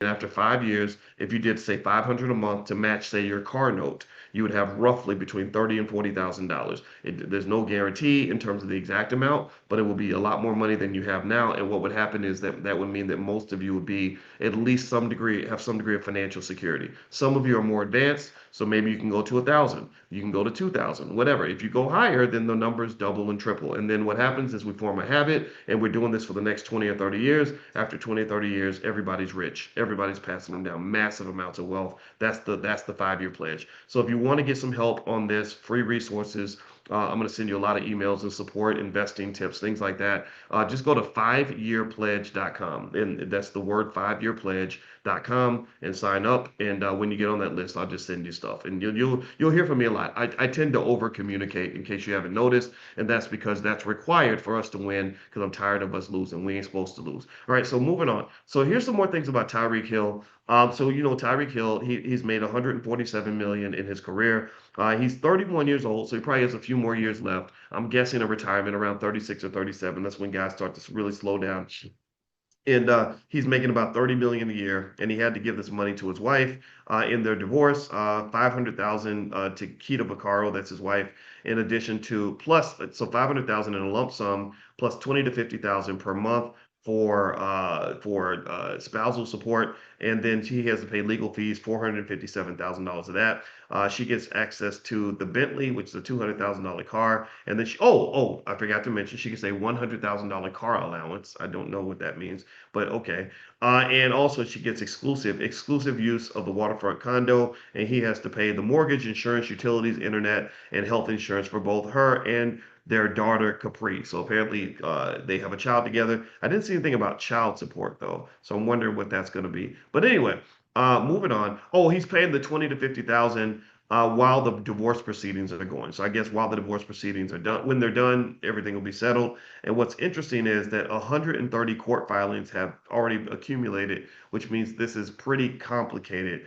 after 5 years, if you did say 500 a month to match, say, your car note, you would have roughly between $30,000 and $40,000. There's no guarantee in terms of the exact amount, but it will be a lot more money than you have now. And what would happen is that would mean that most of you would be at least some degree of financial security. Some of you are more advanced, so maybe you can go to 1,000, you can go to 2,000, whatever. If you go higher, then the numbers double and triple. And then what happens is we form a habit, and we're doing this for the next 20 or 30 years. After 20 or 30 years, everybody's rich. Everybody's passing them down massive amounts of wealth. That's the 5-year pledge. So if you want to get some help on this, free resources, I'm going to send you a lot of emails and support, investing tips, things like that. Just go to 5yearpledge.com. And that's the word 5yearpledge.com and sign up. And when you get on that list, I'll just send you stuff. And you'll hear from me a lot. I tend to over communicate in case you haven't noticed. And that's because that's required for us to win because I'm tired of us losing. We ain't supposed to lose. All right, so moving on. So here's some more things about Tyreek Hill. So Tyreek Hill, he's made 147 million in his career. He's 31 years old, so he probably has a few more years left. I'm guessing a retirement around 36 or 37. That's when guys start to really slow down. And he's making about 30 million a year, and he had to give this money to his wife in their divorce. 500,000 to Kita Vaccaro, that's his wife, in addition to plus, so 500,000 in a lump sum, plus 20 to 50,000 per month for spousal support, and then she has to pay legal fees, $457,000 of that. She gets access to the Bentley, which is a $200,000 car, and then I forgot to mention she gets a $100,000 car allowance. I don't know what that means, but okay. And also she gets exclusive use of the waterfront condo, and he has to pay the mortgage, insurance, utilities, internet, and health insurance for both her and their daughter Capri. So apparently they have a child together. I didn't see anything about child support though, so I'm wondering what that's going to be. But anyway, moving on. Oh, he's paying the 20 to 50,000 while the divorce proceedings are going. So I guess while the divorce proceedings are done, when they're done, everything will be settled. And what's interesting is that 130 court filings have already accumulated, which means this is pretty complicated.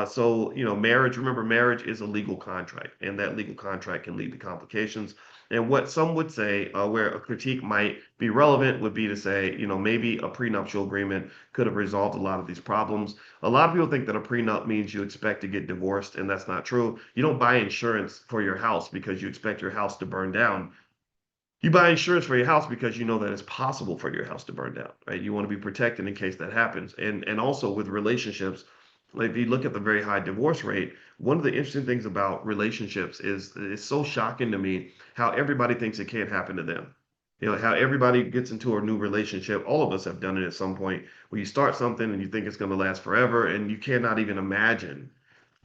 So, marriage, remember, marriage is a legal contract, and that legal contract can lead to complications. And what some would say, where a critique might be relevant, would be to say, maybe a prenuptial agreement could have resolved a lot of these problems. A lot of people think that a prenup means you expect to get divorced, and that's not true. You don't buy insurance for your house because you expect your house to burn down. You buy insurance for your house because you know that it's possible for your house to burn down, right? You want to be protected in case that happens. And also with relationships, like if you look at the very high divorce rate, one of the interesting things about relationships is it's so shocking to me how everybody thinks it can't happen to them. How everybody gets into a new relationship. All of us have done it at some point where you start something and you think it's going to last forever and you cannot even imagine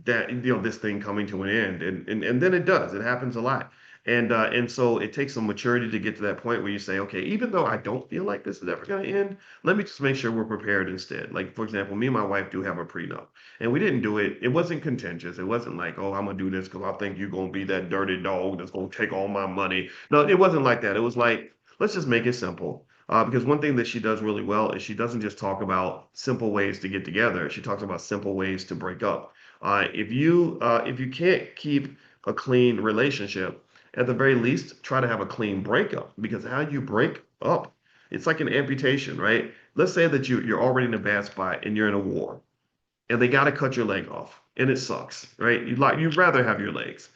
that this thing coming to an end, and then it does. It happens a lot. And so it takes some maturity to get to that point where you say, okay, even though I don't feel like this is ever going to end, let me just make sure we're prepared instead. Like, for example, me and my wife do have a prenup, and we didn't do it. It wasn't contentious. It wasn't like, oh, I'm gonna do this because I think you're gonna be that dirty dog that's gonna take all my money. No, it wasn't like that. It was like, let's just make it simple. Because one thing that she does really well is she doesn't just talk about simple ways to get together. She talks about simple ways to break up. If you can't keep a clean relationship, at the very least, try to have a clean breakup. Because how you break up, it's like an amputation, right? Let's say that you're already in a bad spot and you're in a war, and they got to cut your leg off, and it sucks, right? You'd rather have your legs.